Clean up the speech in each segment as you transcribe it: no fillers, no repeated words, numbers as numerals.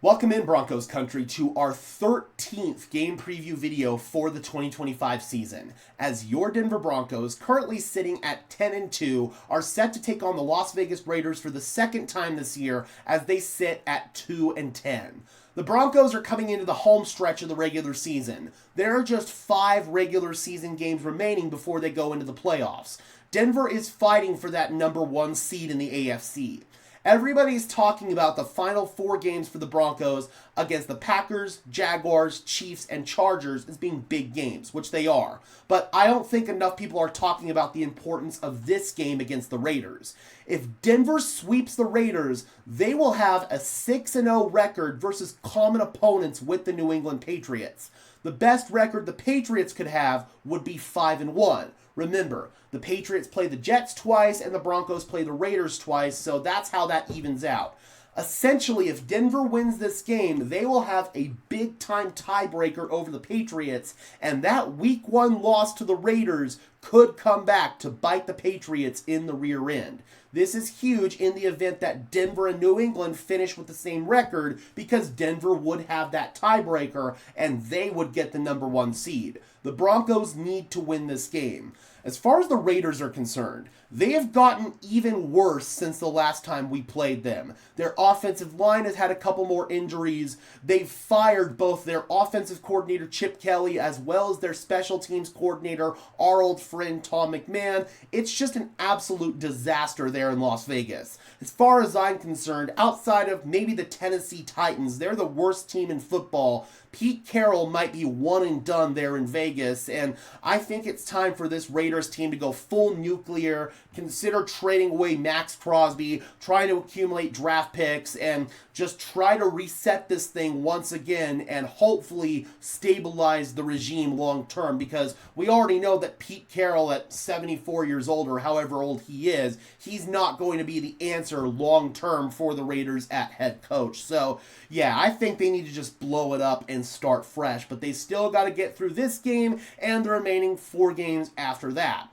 Welcome in, Broncos country, to our 13th game preview video for the 2025 season, as your Denver Broncos, currently sitting at 10-2, are set to take on the Las Vegas Raiders for the second time this year as they sit at 2-10. The Broncos are coming into the home stretch of the regular season. There are just 5 regular season games remaining before they go into the playoffs. Denver is fighting for that number 1 seed in the AFC. Everybody's talking about the final 4 games for the Broncos against the Packers, Jaguars, Chiefs, and Chargers as being big games, which they are. But I don't think enough people are talking about the importance of this game against the Raiders. If Denver sweeps the Raiders, they will have a 6-0 record versus common opponents with the New England Patriots. The best record the Patriots could have would be 5-1. Remember, the Patriots play the Jets twice and the Broncos play the Raiders twice, so that's how that evens out. Essentially, if Denver wins this game, they will have a big-time tiebreaker over the Patriots, and that Week 1 loss to the Raiders could come back to bite the Patriots in the rear end. This is huge in the event that Denver and New England finish with the same record, because Denver would have that tiebreaker and they would get the number 1 seed. The Broncos need to win this game. As far as the Raiders are concerned, they have gotten even worse since the last time we played them. Their offensive line has had a couple more injuries. They've fired both their offensive coordinator, Chip Kelly, as well as their special teams coordinator, our old friend, Tom McMahon. It's just an absolute disaster there in Las Vegas. As far as I'm concerned, outside of maybe the Tennessee Titans, they're the worst team in football. Pete Carroll might be one and done there in Vegas, and I think it's time for this Raiders team to go full nuclear, consider trading away Max Crosby, trying to accumulate draft picks, and just try to reset this thing once again and hopefully stabilize the regime long term, because we already know that Pete Carroll at 74 years old, or however old he is, he's not going to be the answer long term for the Raiders at head coach. So yeah, I think they need to just blow it up and start fresh, but they still got to get through this game and the remaining 4 games after that.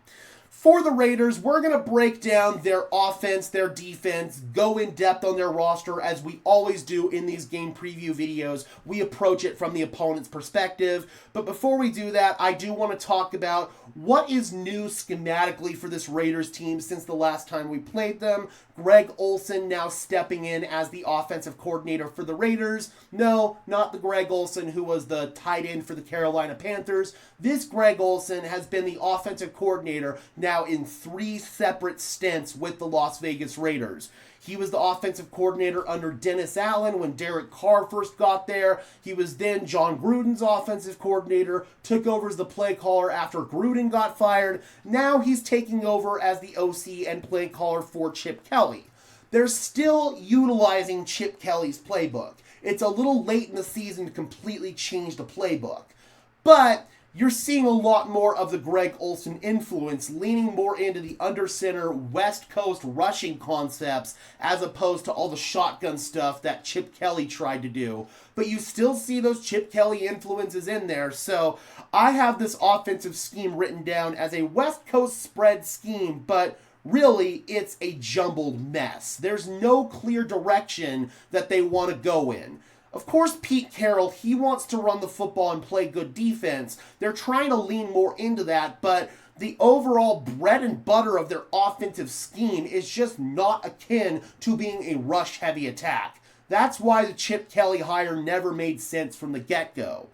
For the Raiders, we're going to break down their offense, their defense, go in depth on their roster as we always do in these game preview videos. We approach it from the opponent's perspective. But before we do that, I do want to talk about what is new schematically for this Raiders team since the last time we played them. Greg Olsen now stepping in as the offensive coordinator for the Raiders. No, not the Greg Olsen who was the tight end for the Carolina Panthers. This Greg Olsen has been the offensive coordinator now in 3 separate stints with the Las Vegas Raiders. He was the offensive coordinator under Dennis Allen when Derek Carr first got there. He was then John Gruden's offensive coordinator, took over as the play caller after Gruden got fired. Now he's taking over as the OC and play caller for Chip Kelly. They're still utilizing Chip Kelly's playbook. It's a little late in the season to completely change the playbook. But you're seeing a lot more of the Greg Olsen influence, leaning more into the under-center, West Coast rushing concepts as opposed to all the shotgun stuff that Chip Kelly tried to do. But you still see those Chip Kelly influences in there, so I have this offensive scheme written down as a West Coast spread scheme, but really, it's a jumbled mess. There's no clear direction that they want to go in. Of course, Pete Carroll, he wants to run the football and play good defense. They're trying to lean more into that, but the overall bread and butter of their offensive scheme is just not akin to being a rush-heavy attack. That's why the Chip Kelly hire never made sense from the get-go.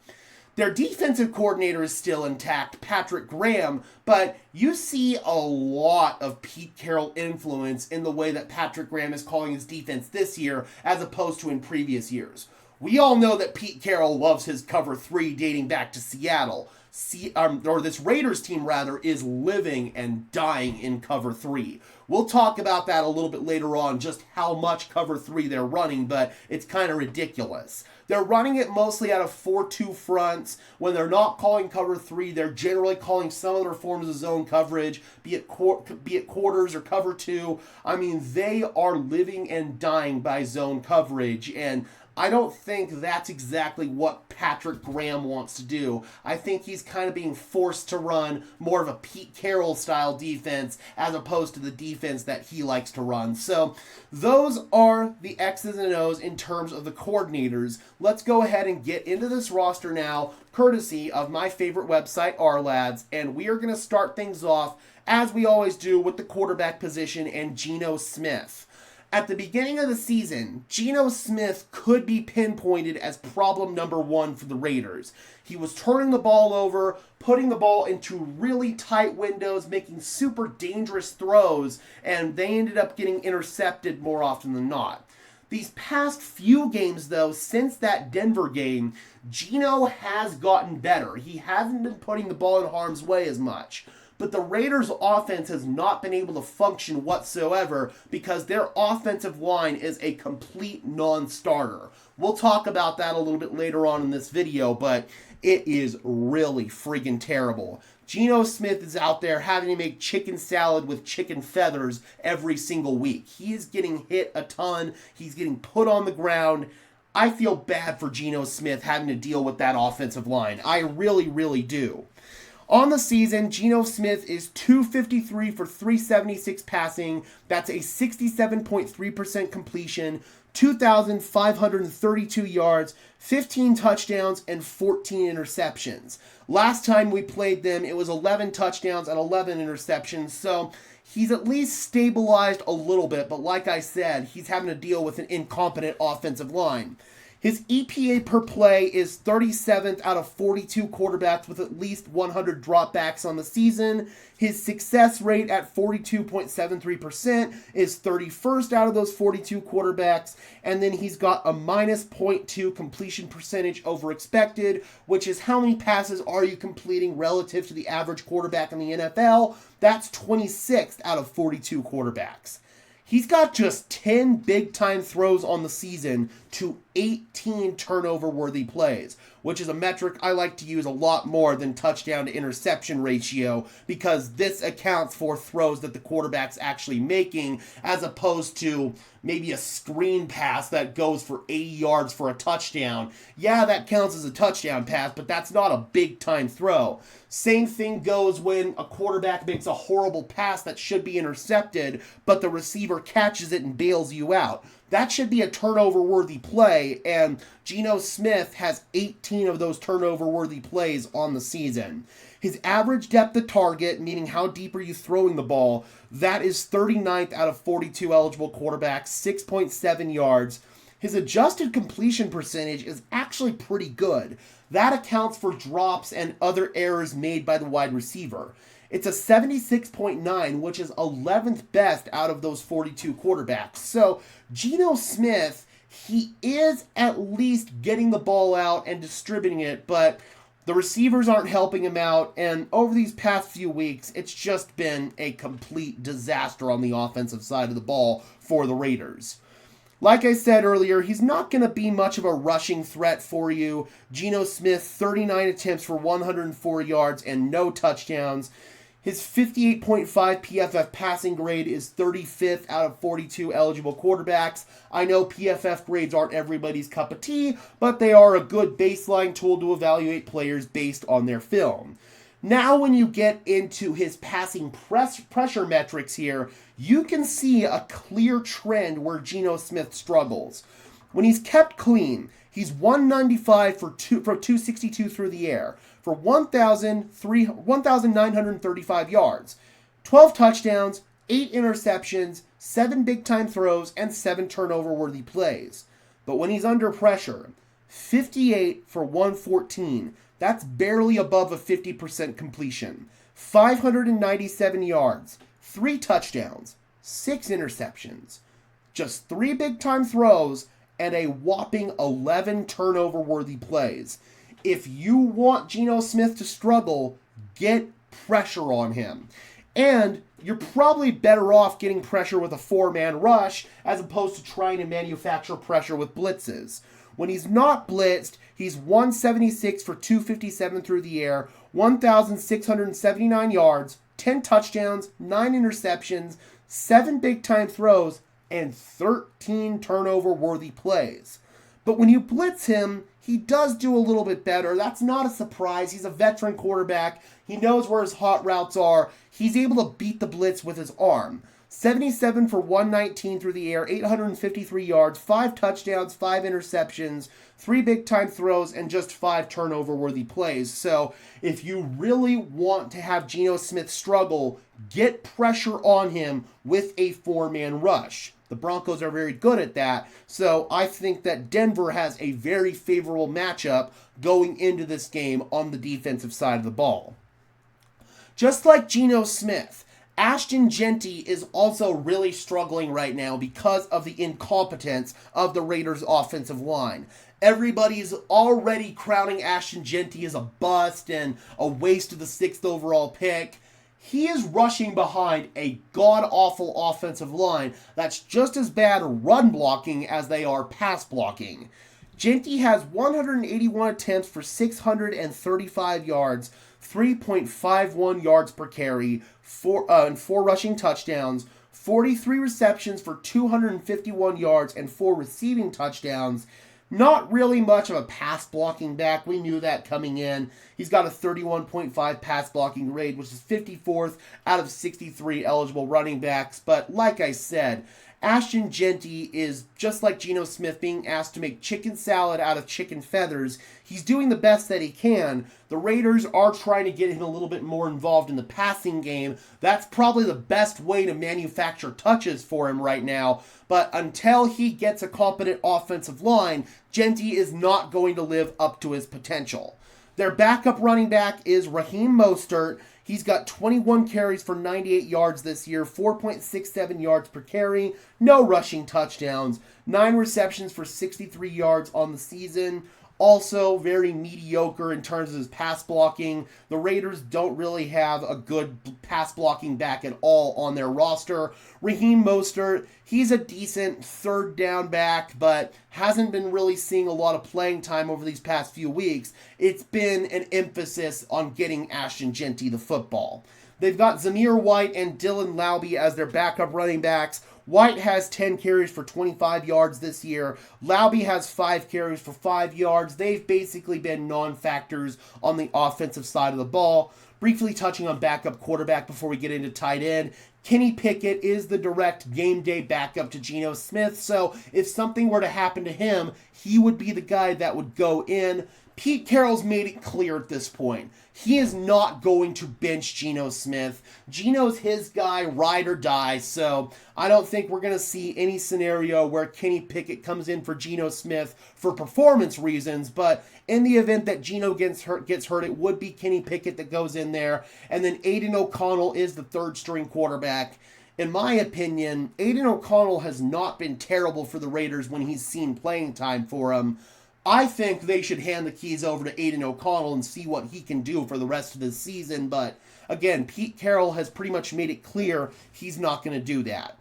Their defensive coordinator is still intact, Patrick Graham, but you see a lot of Pete Carroll influence in the way that Patrick Graham is calling his defense this year as opposed to in previous years. We all know that Pete Carroll loves his cover 3 dating back to Seattle. This Raiders team, rather, is living and dying in cover 3. We'll talk about that a little bit later on, just how much cover 3 they're running, but it's kind of ridiculous. They're running it mostly out of 4-2 fronts. When they're not calling cover 3, they're generally calling some other forms of zone coverage, be it quarters or cover 2. I mean, they are living and dying by zone coverage, and I don't think that's exactly what Patrick Graham wants to do. I think he's kind of being forced to run more of a Pete Carroll style defense as opposed to the defense that he likes to run. So those are the X's and O's in terms of the coordinators. Let's go ahead and get into this roster now, courtesy of my favorite website, RLads, and we are going to start things off, as we always do, with the quarterback position and Geno Smith. At the beginning of the season, Geno Smith could be pinpointed as problem number one for the Raiders. He was turning the ball over, putting the ball into really tight windows, making super dangerous throws, and they ended up getting intercepted more often than not. These past few games, though, since that Denver game, Geno has gotten better. He hasn't been putting the ball in harm's way as much. But the Raiders' offense has not been able to function whatsoever because their offensive line is a complete non-starter. We'll talk about that a little bit later on in this video, but it is really friggin' terrible. Geno Smith is out there having to make chicken salad with chicken feathers every single week. He is getting hit a ton. He's getting put on the ground. I feel bad for Geno Smith having to deal with that offensive line. I really, really do. On the season, Geno Smith is 253 for 376 passing. That's a 67.3% completion, 2,532 yards, 15 touchdowns, and 14 interceptions. Last time we played them, it was 11 touchdowns and 11 interceptions, so he's at least stabilized a little bit, but like I said, he's having to deal with an incompetent offensive line. His EPA per play is 37th out of 42 quarterbacks with at least 100 dropbacks on the season. His success rate at 42.73% is 31st out of those 42 quarterbacks. And then he's got a minus 0.2 completion percentage over expected, which is how many passes are you completing relative to the average quarterback in the NFL. That's 26th out of 42 quarterbacks. He's got just 10 big-time throws on the season to 18 turnover-worthy plays, which is a metric I like to use a lot more than touchdown to interception ratio because this accounts for throws that the quarterback's actually making as opposed to maybe a screen pass that goes for 80 yards for a touchdown. Yeah, that counts as a touchdown pass, but that's not a big-time throw. Same thing goes when a quarterback makes a horrible pass that should be intercepted, but the receiver catches it and bails you out. That should be a turnover-worthy play, and Geno Smith has 18 of those turnover-worthy plays on the season. His average depth of target, meaning how deep are you throwing the ball, that is 39th out of 42 eligible quarterbacks, 6.7 yards. His adjusted completion percentage is actually pretty good. That accounts for drops and other errors made by the wide receiver. It's a 76.9, which is 11th best out of those 42 quarterbacks. So Geno Smith, he is at least getting the ball out and distributing it, but the receivers aren't helping him out, and over these past few weeks, it's just been a complete disaster on the offensive side of the ball for the Raiders. Like I said earlier, he's not going to be much of a rushing threat for you. Geno Smith, 39 attempts for 104 yards and no touchdowns. His 58.5 PFF passing grade is 35th out of 42 eligible quarterbacks. I know PFF grades aren't everybody's cup of tea, but they are a good baseline tool to evaluate players based on their film. Now when you get into his passing pressure metrics here, you can see a clear trend where Geno Smith struggles. When he's kept clean, he's 195 for 262 through the air, for 1,935 yards, 12 touchdowns, 8 interceptions, 7 big-time throws, and 7 turnover-worthy plays. But when he's under pressure, 58 for 114, that's barely above a 50% completion, 597 yards, 3 touchdowns, 6 interceptions, just 3 big-time throws, and a whopping 11 turnover-worthy plays. If you want Geno Smith to struggle, get pressure on him. And you're probably better off getting pressure with a 4-man rush as opposed to trying to manufacture pressure with blitzes. When he's not blitzed, he's 176 for 257 through the air, 1,679 yards, 10 touchdowns, 9 interceptions, 7 big-time throws, and 13 turnover-worthy plays. But when you blitz him, he does do a little bit better. That's not a surprise. He's a veteran quarterback. He knows where his hot routes are. He's able to beat the blitz with his arm. 77 for 119 through the air, 853 yards, 5 touchdowns, 5 interceptions, 3 big-time throws, and just 5 turnover-worthy plays. So if you really want to have Geno Smith struggle, get pressure on him with a 4-man rush. The Broncos are very good at that, so I think that Denver has a very favorable matchup going into this game on the defensive side of the ball. Just like Geno Smith, Ashton Jeanty is also really struggling right now because of the incompetence of the Raiders' offensive line. Everybody's already crowning Ashton Jeanty as a bust and a waste of the 6th overall pick. He is rushing behind a god-awful offensive line that's just as bad run blocking as they are pass blocking. Jeanty has 181 attempts for 635 yards, 3.51 yards per carry, and 4 rushing touchdowns, 43 receptions for 251 yards, and 4 receiving touchdowns. Not really much of a pass blocking back. We knew that coming in. He's got a 31.5 pass blocking grade, which is 54th out of 63 eligible running backs. But like I said, Ashton Jeanty is just like Geno Smith being asked to make chicken salad out of chicken feathers. He's doing the best that he can. The Raiders are trying to get him a little bit more involved in the passing game. That's probably the best way to manufacture touches for him right now. But until he gets a competent offensive line, Jeanty is not going to live up to his potential. Their backup running back is Raheem Mostert. He's got 21 carries for 98 yards this year, 4.67 yards per carry, no rushing touchdowns, 9 receptions for 63 yards on the season. Also very mediocre in terms of his pass blocking. The Raiders don't really have a good pass blocking back at all on their roster. Raheem Mostert, he's a decent 3rd down back, but hasn't been really seeing a lot of playing time over these past few weeks. It's been an emphasis on getting Ashton Jeanty the football. They've got Zamir White and Dylan Laube as their backup running backs. White has 10 carries for 25 yards this year. Laube has 5 carries for 5 yards. They've basically been non-factors on the offensive side of the ball. Briefly touching on backup quarterback before we get into tight end. Kenny Pickett is the direct game day backup to Geno Smith, so if something were to happen to him, he would be the guy that would go in. Pete Carroll's made it clear at this point. He is not going to bench Geno Smith. Geno's his guy, ride or die, so I don't think we're going to see any scenario where Kenny Pickett comes in for Geno Smith for performance reasons, but in the event that Geno gets hurt, it would be Kenny Pickett that goes in there, and then Aiden O'Connell is the 3rd-string quarterback. In my opinion, Aiden O'Connell has not been terrible for the Raiders when he's seen playing time for him. I think they should hand the keys over to Aiden O'Connell and see what he can do for the rest of the season. But again, Pete Carroll has pretty much made it clear he's not going to do that.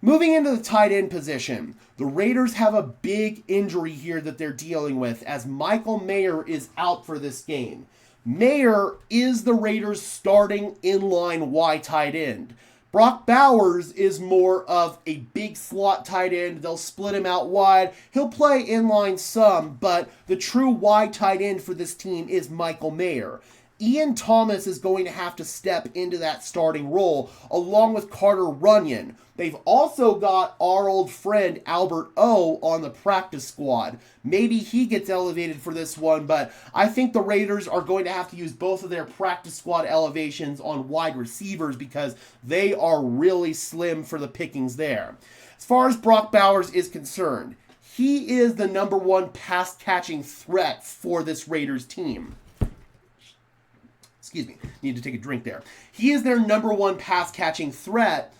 Moving into the tight end position, the Raiders have a big injury here that they're dealing with as Michael Mayer is out for this game. Mayer is the Raiders' starting inline Y tight end. Brock Bowers is more of a big slot tight end. They'll split him out wide. He'll play inline some, but the true wide tight end for this team is Michael Mayer. Ian Thomas is going to have to step into that starting role, along with Carter Runyon. They've also got our old friend Albert O on the practice squad. Maybe he gets elevated for this one, but I think the Raiders are going to have to use both of their practice squad elevations on wide receivers because they are really slim for the pickings there. As far as Brock Bowers is concerned, he is the number 1 pass-catching threat for this Raiders team. Excuse me, need to take a drink there. He is their number 1 pass-catching threat,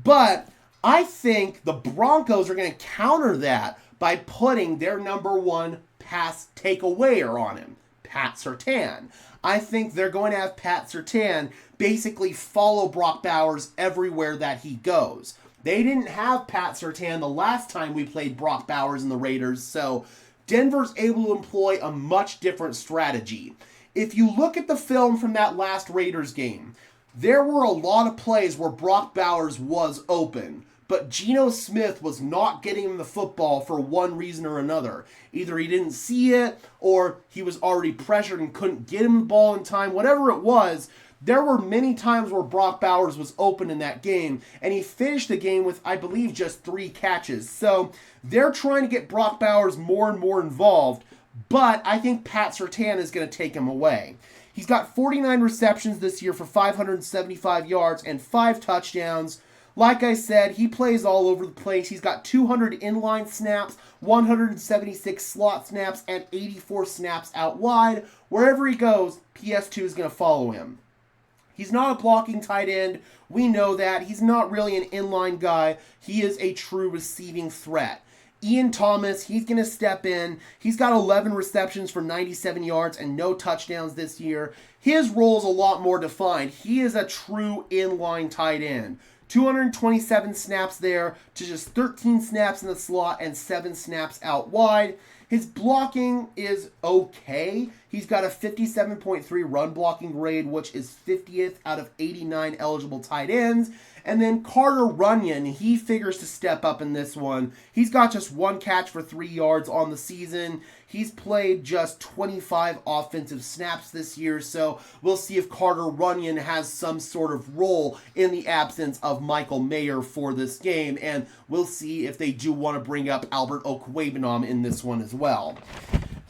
but I think the Broncos are going to counter that by putting their number 1 pass takeawayer on him, Pat Surtain. I think they're going to have Pat Surtain basically follow Brock Bowers everywhere that he goes. They didn't have Pat Surtain the last time we played Brock Bowers and the Raiders, so Denver's able to employ a much different strategy. If you look at the film from that last Raiders game, there were a lot of plays where Brock Bowers was open, but Geno Smith was not getting him the football for one reason or another. Either he didn't see it, or he was already pressured and couldn't get him the ball in time. Whatever it was, there were many times where Brock Bowers was open in that game, and he finished the game with, I believe, just 3 catches. So they're trying to get Brock Bowers more and more involved, but I think Pat Surtain is going to take him away. He's got 49 receptions this year for 575 yards and 5 touchdowns. Like I said, he plays all over the place. He's got 200 inline snaps, 176 slot snaps, and 84 snaps out wide. Wherever he goes, PS2 is going to follow him. He's not a blocking tight end. We know that. He's not really an inline guy. He is a true receiving threat. Ian Thomas, he's going to step in. He's got 11 receptions for 97 yards and no touchdowns this year. His role is a lot more defined. He is a true inline tight end. 227 snaps there to just 13 snaps in the slot and 7 snaps out wide. His blocking is okay. He's got a 57.3 run blocking grade, which is 50th out of 89 eligible tight ends. And then Carter Runyon, he figures to step up in this one. He's got just 1 catch for 3 yards on the season. He's played just 25 offensive snaps this year, so we'll see if Carter Runyon has some sort of role in the absence of Michael Mayer for this game, and we'll see if they do want to bring up Albert Okwuegbunam in this one as well.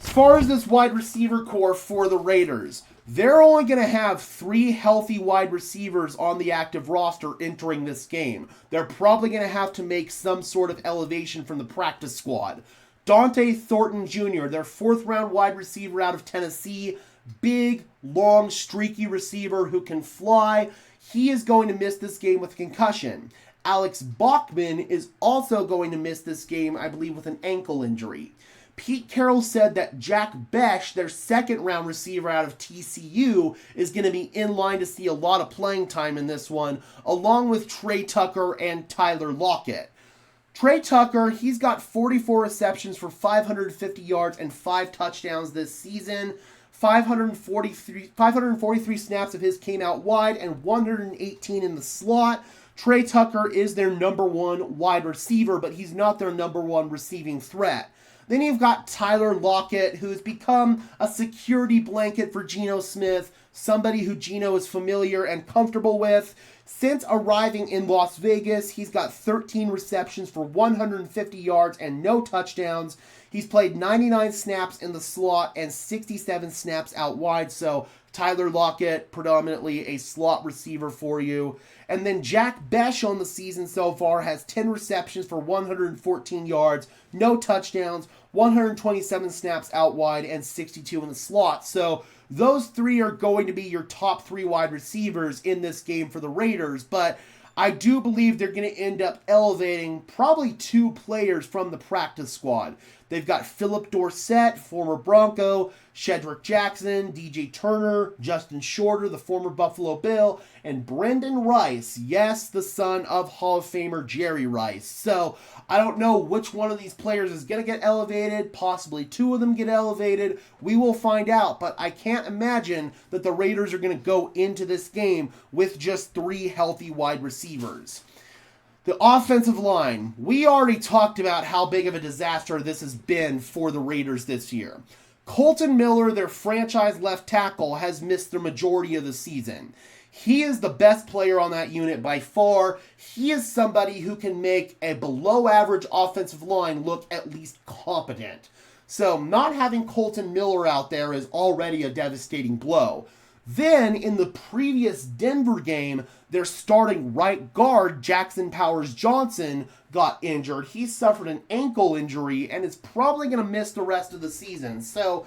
As far as this wide receiver core for the Raiders, they're only going to have 3 healthy wide receivers on the active roster entering this game. They're probably going to have to make some sort of elevation from the practice squad. Dante Thornton Jr., their 4th-round wide receiver out of Tennessee, big, long, streaky receiver who can fly. He is going to miss this game with concussion. Alex Bachman is also going to miss this game, I believe, with an ankle injury. Pete Carroll said that Jack Besh, their 2nd-round receiver out of TCU, is going to be in line to see a lot of playing time in this one, along with Trey Tucker and Tyler Lockett. Trey Tucker, he's got 44 receptions for 550 yards and 5 touchdowns this season. 543 snaps of his came out wide and 118 in the slot. Trey Tucker is their number 1 wide receiver, but he's not their number 1 receiving threat. Then you've got Tyler Lockett, who's become a security blanket for Geno Smith, somebody who Geno is familiar and comfortable with. Since arriving in Las Vegas, he's got 13 receptions for 150 yards and no touchdowns. He's played 99 snaps in the slot and 67 snaps out wide, so Tyler Lockett, predominantly a slot receiver for you. And then Jack Besh on the season so far has 10 receptions for 114 yards, no touchdowns, 127 snaps out wide, and 62 in the slot. So those 3 are going to be your top 3 wide receivers in this game for the Raiders, but I do believe they're going to end up elevating probably 2 players from the practice squad. They've got Philip Dorsett, former Bronco, Shedrick Jackson, DJ Turner, Justin Shorter, the former Buffalo Bill, and Brendan Rice, yes, the son of Hall of Famer Jerry Rice. So I don't know which one of these players is going to get elevated. Possibly 2 of them get elevated. We will find out, but I can't imagine that the Raiders are going to go into this game with just 3 healthy wide receivers. The offensive line, we already talked about how big of a disaster this has been for the Raiders this year. Colton Miller, their franchise left tackle, has missed the majority of the season. He is the best player on that unit by far. He is somebody who can make a below-average offensive line look at least competent. So not having Colton Miller out there is already a devastating blow. Then, in the previous Denver game, their starting right guard, Jackson Powers Johnson, got injured. He suffered an ankle injury and is probably going to miss the rest of the season. So,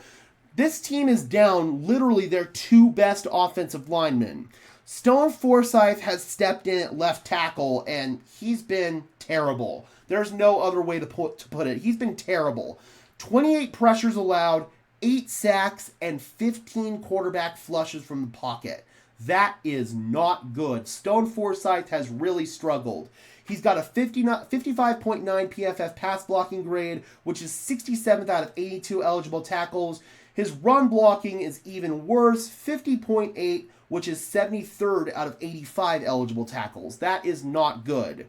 this team is down literally their 2 best offensive linemen. Stone Forsythe has stepped in at left tackle, and he's been terrible. There's no other way to put it. He's been terrible. 28 pressures allowed, 8 sacks, and 15 quarterback flushes from the pocket. That is not good. Stone Forsythe has really struggled. He's got a 55.9 PFF pass blocking grade, which is 67th out of 82 eligible tackles. His run blocking is even worse, 50.8, which is 73rd out of 85 eligible tackles. That is not good.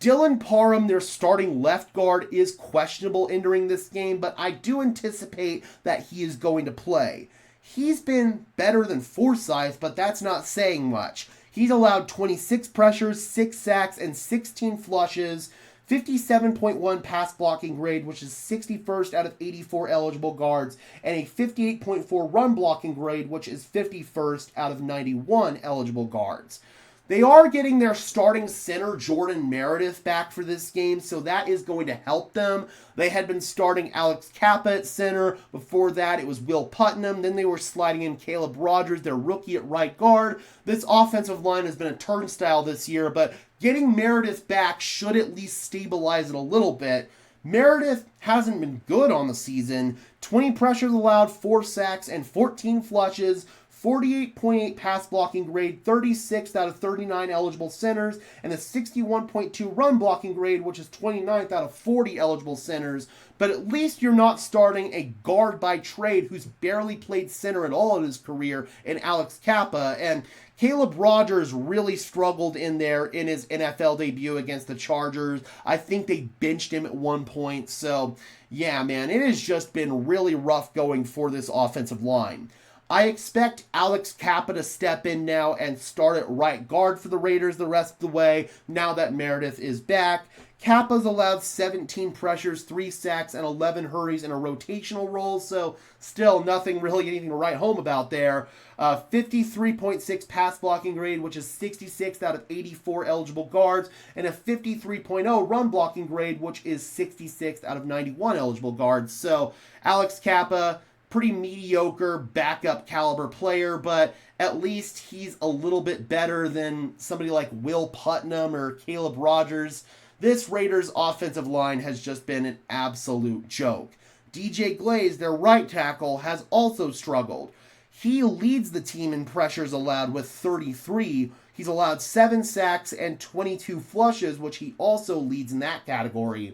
Dylan Parham, their starting left guard, is questionable entering this game, but I do anticipate that he is going to play. He's been better than Forsyth, but that's not saying much. He's allowed 26 pressures, 6 sacks, and 16 flushes, 57.1 pass blocking grade, which is 61st out of 84 eligible guards, and a 58.4 run blocking grade, which is 51st out of 91 eligible guards. They are getting their starting center, Jordan Meredith, back for this game, so that is going to help them. They had been starting Alex Kappa at center. Before that, it was Will Putnam. Then they were sliding in Caleb Rogers, their rookie at right guard. This offensive line has been a turnstile this year, but getting Meredith back should at least stabilize it a little bit. Meredith hasn't been good on the season. 20 pressures allowed, 4 sacks, and 14 flushes. 48.8 pass blocking grade, 36th out of 39 eligible centers, and a 61.2 run blocking grade, which is 29th out of 40 eligible centers. But at least you're not starting a guard by trade who's barely played center at all in his career in Alex Kappa. And Caleb Rogers really struggled in there in his NFL debut against the Chargers. I think they benched him at one point. So, yeah, man, it has just been really rough going for this offensive line. I expect Alex Kappa to step in now and start at right guard for the Raiders the rest of the way now that Meredith is back. Kappa's allowed 17 pressures, 3 sacks, and 11 hurries in a rotational role, so still nothing really anything to write home about there. 53.6 pass blocking grade, which is 66th out of 84 eligible guards, and a 53.0 run blocking grade, which is 66th out of 91 eligible guards. So Alex Kappa, pretty mediocre backup caliber player, but at least he's a little bit better than somebody like Will Putnam or Caleb Rogers. This Raiders offensive line has just been an absolute joke. DJ Glaze, their right tackle, has also struggled. He leads the team in pressures allowed with 33. He's allowed 7 sacks and 22 flushes, which he also leads in that category.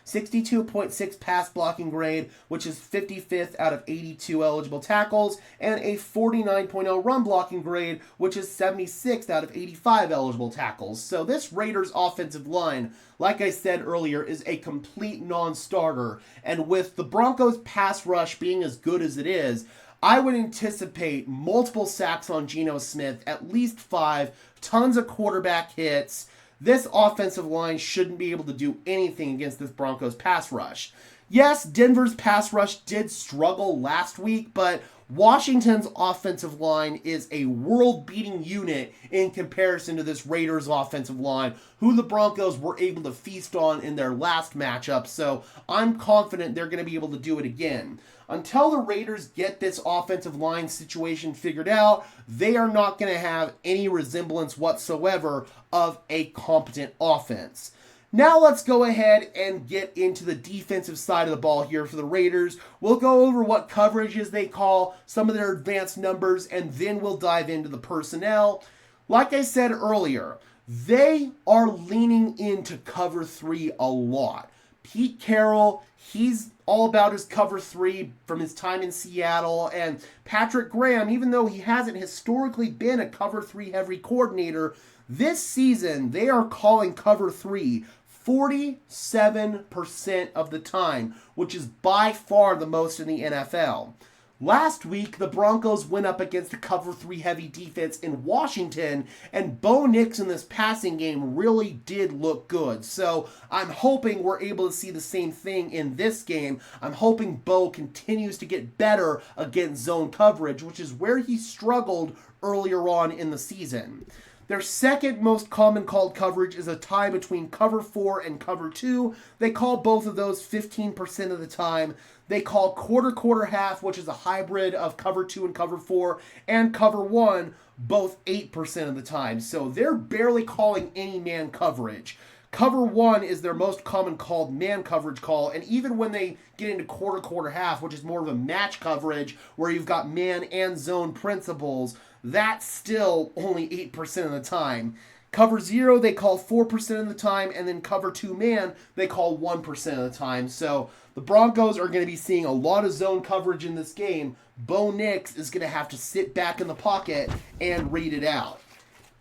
62.6 pass blocking grade, which is 55th out of 82 eligible tackles, and a 49.0 run blocking grade, which is 76th out of 85 eligible tackles. So this Raiders offensive line, like I said earlier, is a complete non-starter. And with the Broncos pass rush being as good as it is, I would anticipate multiple sacks on Geno Smith, at least 5, tons of quarterback hits. This offensive line shouldn't be able to do anything against this Broncos pass rush. Yes, Denver's pass rush did struggle last week, but Washington's offensive line is a world-beating unit in comparison to this Raiders offensive line, who the Broncos were able to feast on in their last matchup, so I'm confident they're going to be able to do it again. Until the Raiders get this offensive line situation figured out, they are not going to have any resemblance whatsoever of a competent offense. Now let's go ahead and get into the defensive side of the ball here for the Raiders. We'll go over what coverages they call, some of their advanced numbers, and then we'll dive into the personnel. Like I said earlier, they are leaning into cover 3 a lot. Pete Carroll, he's all about his cover 3 from his time in Seattle, and Patrick Graham, even though he hasn't historically been a cover 3 heavy coordinator, this season they are calling cover 3 47% of the time, which is by far the most in the NFL. Last week, the Broncos went up against a cover 3 heavy defense in Washington, and Bo Nix in this passing game really did look good. So I'm hoping we're able to see the same thing in this game. I'm hoping Bo continues to get better against zone coverage, which is where he struggled earlier on in the season. Their second most common called coverage is a tie between cover 4 and cover 2. They call both of those 15% of the time. They call quarter, half, which is a hybrid of cover 2 and cover 4, and cover 1, both 8% of the time. So they're barely calling any man coverage. Cover 1 is their most common called man coverage call, and even when they get into quarter, half, which is more of a match coverage where you've got man and zone principles, that's still only 8% of the time. Cover 0, they call 4% of the time, and then cover 2 man, they call 1% of the time. So the Broncos are going to be seeing a lot of zone coverage in this game. Bo Nix is going to have to sit back in the pocket and read it out.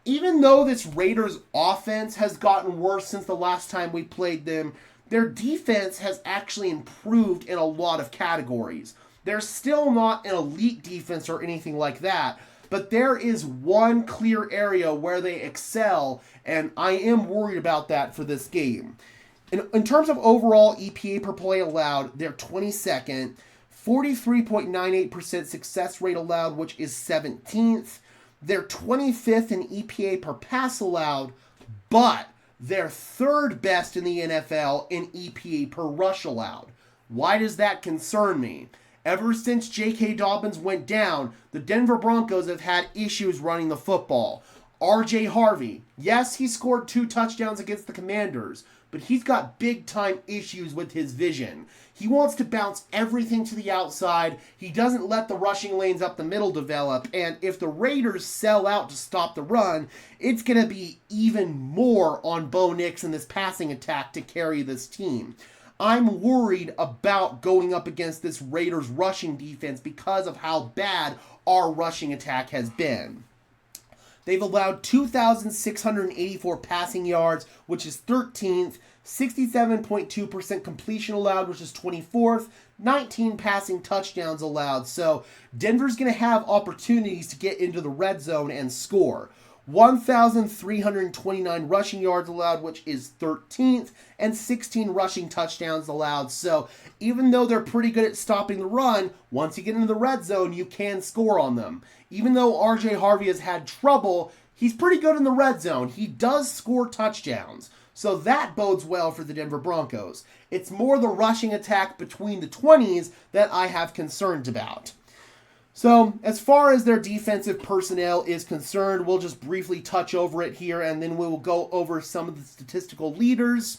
even though this Raiders offense has gotten worse since the last time we played them, their defense has actually improved in a lot of categories. They're still not an elite defense or anything like that, but there is one clear area where they excel, and I am worried about that for this game. In terms of overall EPA per play allowed, they're 22nd, 43.98% success rate allowed, which is 17th. They're 25th in EPA per pass allowed, but they're third best in the NFL in EPA per rush allowed. Why does that concern me? Ever since J.K. Dobbins went down, the Denver Broncos have had issues running the football. R.J. Harvey, yes, he scored 2 touchdowns against the Commanders, but he's got big-time issues with his vision. He wants to bounce everything to the outside. He doesn't let the rushing lanes up the middle develop. And if the Raiders sell out to stop the run, it's going to be even more on Bo Nix and this passing attack to carry this team. I'm worried about going up against this Raiders rushing defense because of how bad our rushing attack has been. They've allowed 2,684 passing yards, which is 13th, 67.2% completion allowed, which is 24th, 19 passing touchdowns allowed. So Denver's going to have opportunities to get into the red zone and score. 1,329 rushing yards allowed, which is 13th, and 16 rushing touchdowns allowed. So even though they're pretty good at stopping the run, once you get into the red zone, you can score on them. Even though R.J. Harvey has had trouble, he's pretty good in the red zone. He does score touchdowns. So that bodes well for the Denver Broncos. It's more the rushing attack between the 20s that I have concerns about. So, as far as their defensive personnel is concerned, we'll just briefly touch over it here, and then we will go over some of the statistical leaders.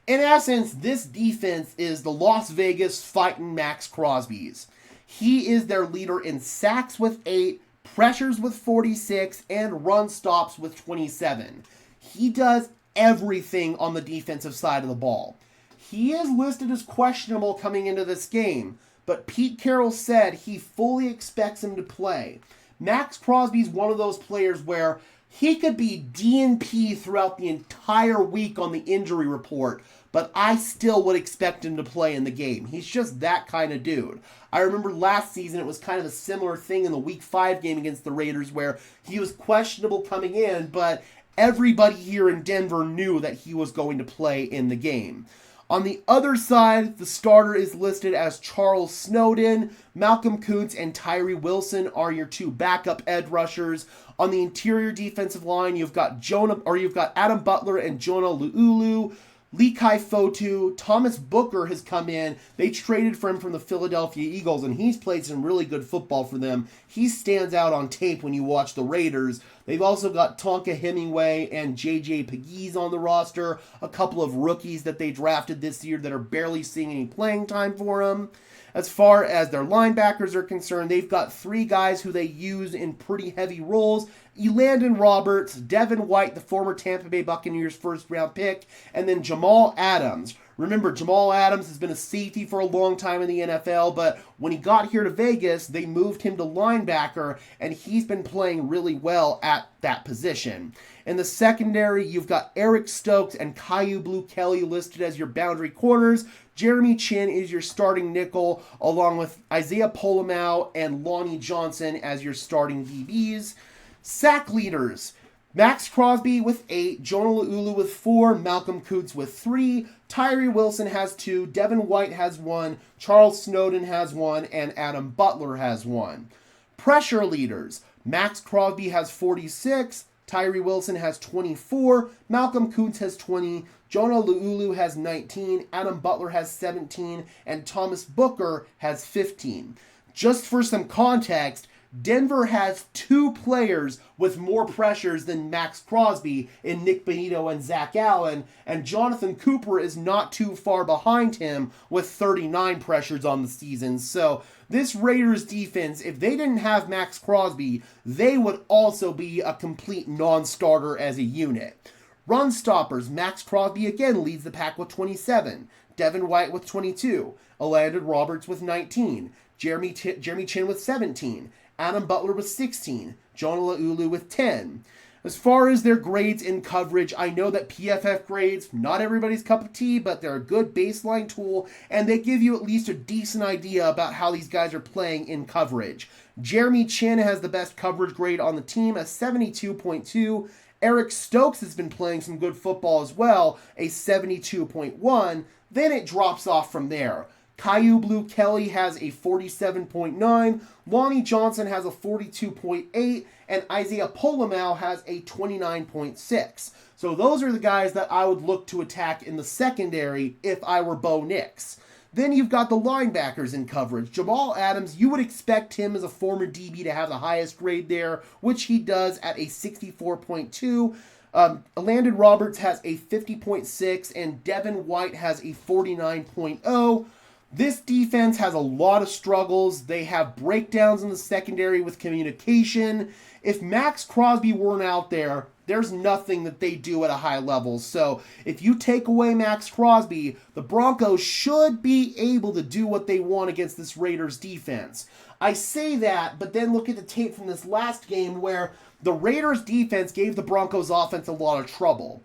In essence, this defense is the Las Vegas fighting Max Crosby's. He is their leader in sacks with 8, pressures with 46, and run stops with 27. He does everything on the defensive side of the ball. He is listed as questionable coming into this game, but Pete Carroll said he fully expects him to play. Max Crosby's one of those players where he could be DNP throughout the entire week on the injury report, but I still would expect him to play in the game. He's just that kind of dude. I remember last season it was kind of a similar thing in the Week 5 game against the Raiders where he was questionable coming in, but everybody here in Denver knew that he was going to play in the game. On the other side, the starter is listed as Charles Snowden. Malcolm Kuntz and Tyree Wilson are your 2 backup edge rushers. On the interior defensive line, you've got Adam Butler and Jonah Luulu. Lekai Fotu, Thomas Booker has come in. They traded for him from the Philadelphia Eagles, and he's played some really good football for them. He stands out on tape when you watch the Raiders. They've also got Tonka Hemingway and J.J. Pegues on the roster, a couple of rookies that they drafted this year that are barely seeing any playing time for them. As far as their linebackers are concerned, they've got 3 guys who they use in pretty heavy roles. Elandon Roberts, Devin White, the former Tampa Bay Buccaneers first-round pick, and then Jamal Adams. Remember, Jamal Adams has been a safety for a long time in the NFL, but when he got here to Vegas, they moved him to linebacker, and he's been playing really well at that position. In the secondary, you've got Eric Stokes and Caillou Blue Kelly listed as your boundary corners. Jeremy Chin is your starting nickel, along with Isaiah Polomau and Lonnie Johnson as your starting DBs. Sack leaders, Max Crosby with 8, Jonah Luulu with 4, Malcolm Kuntz with 3, Tyree Wilson has 2, Devin White has 1, Charles Snowden has 1, and Adam Butler has 1. Pressure leaders, Max Crosby has 46, Tyree Wilson has 24, Malcolm Kuntz has 20, Jonah Luulu has 19, Adam Butler has 17, and Thomas Booker has 15. Just for some context, Denver has 2 players with more pressures than Max Crosby in Nick Benito and Zach Allen, and Jonathan Cooper is not too far behind him with 39 pressures on the season. So this Raiders defense, if they didn't have Max Crosby, they would also be a complete non-starter as a unit. Run stoppers, Max Crosby again leads the pack with 27, Devin White with 22, Elandon Roberts with 19, Jeremy Chin with 17, Adam Butler with 16, Jonah Luulu with 10. As far as their grades in coverage, I know that PFF grades, not everybody's cup of tea, but they're a good baseline tool, and they give you at least a decent idea about how these guys are playing in coverage. Jeremy Chin has the best coverage grade on the team, a 72.2. Eric Stokes has been playing some good football as well, a 72.1. Then it drops off from there. Caillou Blue Kelly has a 47.9, Lonnie Johnson has a 42.8, and Isaiah Polamau has a 29.6. So those are the guys that I would look to attack in the secondary if I were Bo Nix. Then you've got the linebackers in coverage. Jamal Adams, you would expect him as a former DB to have the highest grade there, which he does at a 64.2. Landon Roberts has a 50.6, and Devin White has a 49.0. This defense has a lot of struggles. They have breakdowns in the secondary with communication. If Max Crosby weren't out there, there's nothing that they do at a high level. So if you take away Max Crosby, the Broncos should be able to do what they want against this Raiders defense. I say that, but then look at the tape from this last game where the Raiders defense gave the Broncos offense a lot of trouble.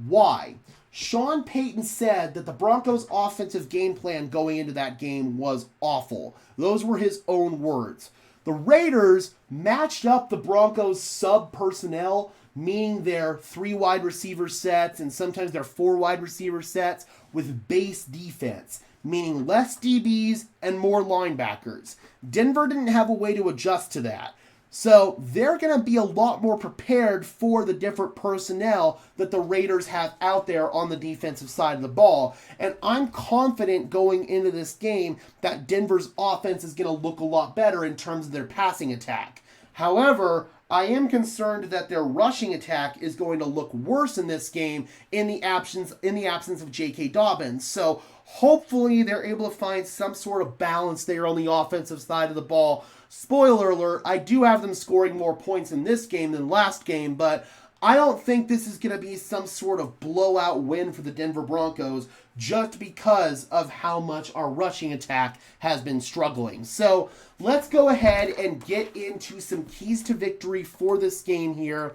Why? Sean Payton said that the Broncos' offensive game plan going into that game was awful. Those were his own words. The Raiders matched up the Broncos' sub-personnel, meaning their 3 wide receiver sets and sometimes their 4 wide receiver sets, with base defense, meaning less DBs and more linebackers. Denver didn't have a way to adjust to that. So they're going to be a lot more prepared for the different personnel that the Raiders have out there on the defensive side of the ball. And I'm confident going into this game that Denver's offense is going to look a lot better in terms of their passing attack. However, I am concerned that their rushing attack is going to look worse in this game in the absence of J.K. Dobbins. So hopefully they're able to find some sort of balance there on the offensive side of the ball. Spoiler alert, I do have them scoring more points in this game than last game, but I don't think this is going to be some sort of blowout win for the Denver Broncos just because of how much our rushing attack has been struggling. So let's go ahead and get into some keys to victory for this game here.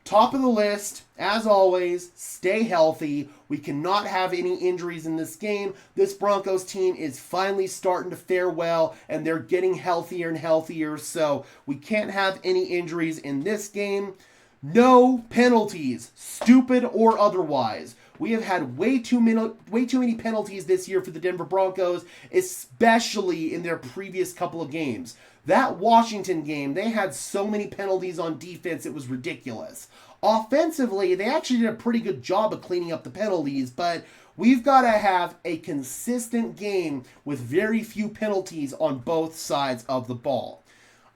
Top of the list, as always, stay healthy. We cannot have any injuries in this game. This Broncos team is finally starting to fare well, and they're getting healthier and healthier, so we can't have any injuries in this game. No penalties, stupid or otherwise. We have had way too many penalties this year for the Denver Broncos, especially in their previous couple of games. That Washington game, they had so many penalties on defense, it was ridiculous. Offensively, they actually did a pretty good job of cleaning up the penalties, but we've got to have a consistent game with very few penalties on both sides of the ball.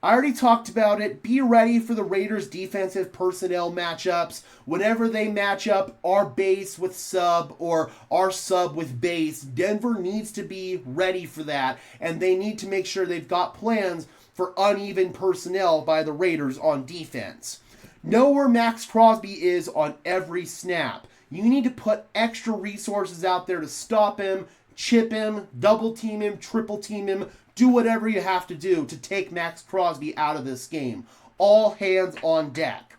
I already talked about it. Be ready for the Raiders' defensive personnel matchups. Whenever they match up our base with sub or our sub with base, Denver needs to be ready for that, and they need to make sure they've got plans for uneven personnel by the Raiders on defense. Know where Max Crosby is on every snap. You need to put extra resources out there to stop him, chip him, double team him, triple team him, do whatever you have to do to take Max Crosby out of this game. All hands on deck.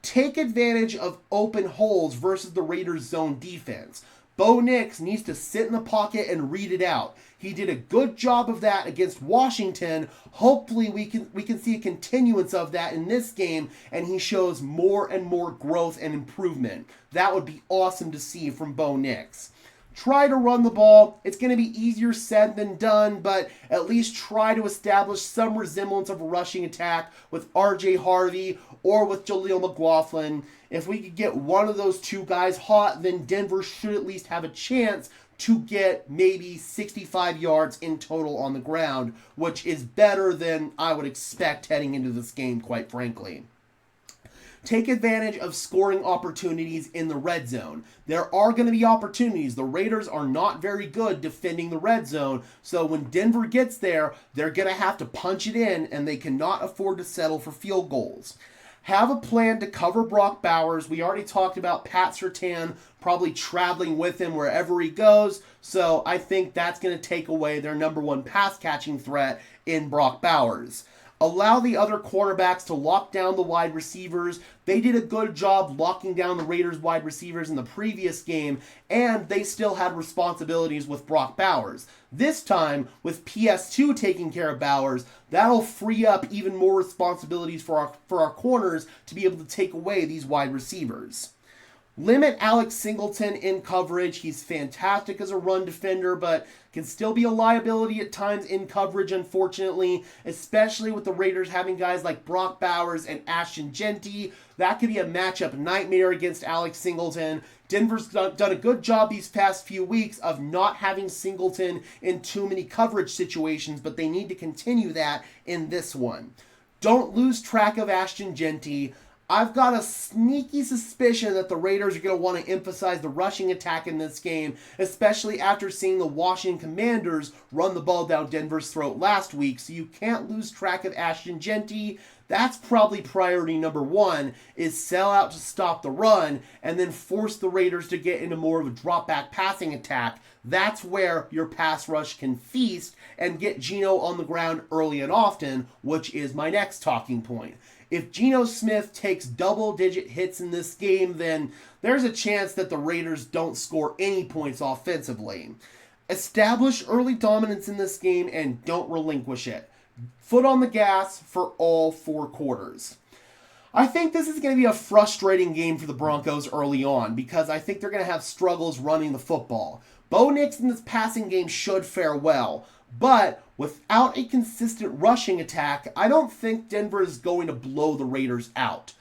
Take advantage of open holes versus the Raiders' zone defense. Bo Nix needs to sit in the pocket and read it out. He did a good job of that against Washington. Hopefully we can see a continuance of that in this game, and he shows more and more growth and improvement. That would be awesome to see from Bo Nix. Try to run the ball. It's going to be easier said than done, but at least try to establish some resemblance of a rushing attack with R.J. Harvey or with Jaleel McLaughlin. If we could get one of those two guys hot, then Denver should at least have a chance to get maybe 65 yards in total on the ground, which is better than I would expect heading into this game, quite frankly. Take advantage of scoring opportunities in the red zone. There are going to be opportunities. The Raiders are not very good defending the red zone, so when Denver gets there, they're going to have to punch it in, and they cannot afford to settle for field goals. Have a plan to cover Brock Bowers. We already talked about Pat Surtain probably traveling with him wherever he goes, so I think that's going to take away their number one pass-catching threat in Brock Bowers. allow the other cornerbacks to lock down the wide receivers. They did a good job locking down the Raiders wide receivers in the previous game, and they still had responsibilities with Brock Bowers. This time, with PS2 taking care of Bowers, that'll free up even more responsibilities for our corners to be able to take away these wide receivers. Limit Alex Singleton in coverage. He's fantastic as a run defender, but can still be a liability at times in coverage, unfortunately, especially with the Raiders having guys like Brock Bowers and Ashton Jeanty. That could be a matchup nightmare against Alex Singleton. Denver's done a good job these past few weeks of not having Singleton in too many coverage situations, but they need to continue that in this one. Don't lose track of Ashton Jeanty. I've got a sneaky suspicion that the Raiders are going to want to emphasize the rushing attack in this game, especially after seeing the Washington Commanders run the ball down Denver's throat last week, so you can't lose track of Ashton Jeanty. That's probably priority number one, is sell out to stop the run and then force the Raiders to get into more of a drop-back passing attack. That's where your pass rush can feast and get Geno on the ground early and often, which is my next talking point. If Geno Smith takes double-digit hits in this game, then there's a chance that the Raiders don't score any points offensively. Establish early dominance in this game and don't relinquish it. Foot on the gas for all 4 quarters. I think this is going to be a frustrating game for the Broncos early on because I think they're going to have struggles running the football. Bo Nix in this passing game should fare well, but without a consistent rushing attack, I don't think Denver is going to blow the Raiders out.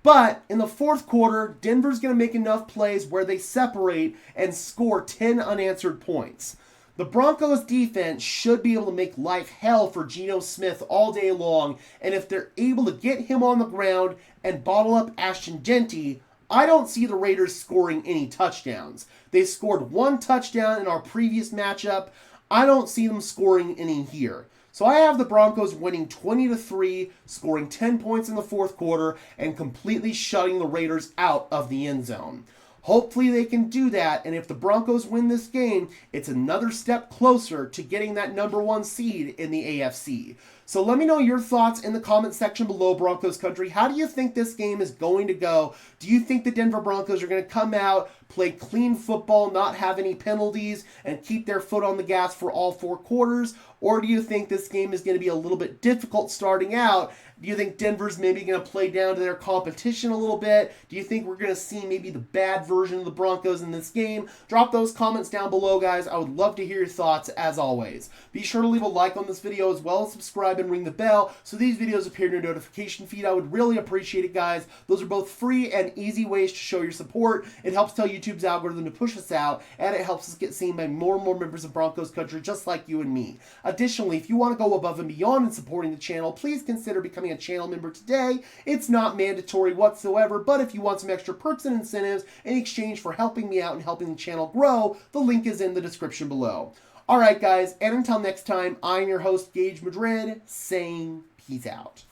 But in the fourth quarter, Denver's going to make enough plays where they separate and score 10 unanswered points. The Broncos defense should be able to make life hell for Geno Smith all day long, and if they're able to get him on the ground and bottle up Ashton Jeanty, I don't see the Raiders scoring any touchdowns. They scored 1 touchdown in our previous matchup. I don't see them scoring any here. So I have the Broncos winning 20-3, scoring 10 points in the fourth quarter, and completely shutting the Raiders out of the end zone. Hopefully they can do that, and if the Broncos win this game, it's another step closer to getting that number 1 seed in the AFC. So let me know your thoughts in the comment section below, Broncos country. How do you think this game is going to go? Do you think the Denver Broncos are going to come out, play clean football, not have any penalties, and keep their foot on the gas for all 4 quarters? Or do you think this game is going to be a little bit difficult starting out? Do you think Denver's maybe going to play down to their competition a little bit? Do you think we're going to see maybe the bad version of the Broncos in this game? Drop those comments down below, guys. I would love to hear your thoughts, as always. Be sure to leave a like on this video, as well as subscribe and ring the bell so these videos appear in your notification feed. I would really appreciate it, guys. Those are both free and easy ways to show your support. It helps tell YouTube's algorithm to push us out, and it helps us get seen by more and more members of Broncos country just like you and me. Additionally, if you want to go above and beyond in supporting the channel, please consider becoming a channel member today. It's not mandatory whatsoever, but if you want some extra perks and incentives in exchange for helping me out and helping the channel grow, the link is in the description below. Alright guys, and until next time, I'm your host, Gage Madrid, saying peace out.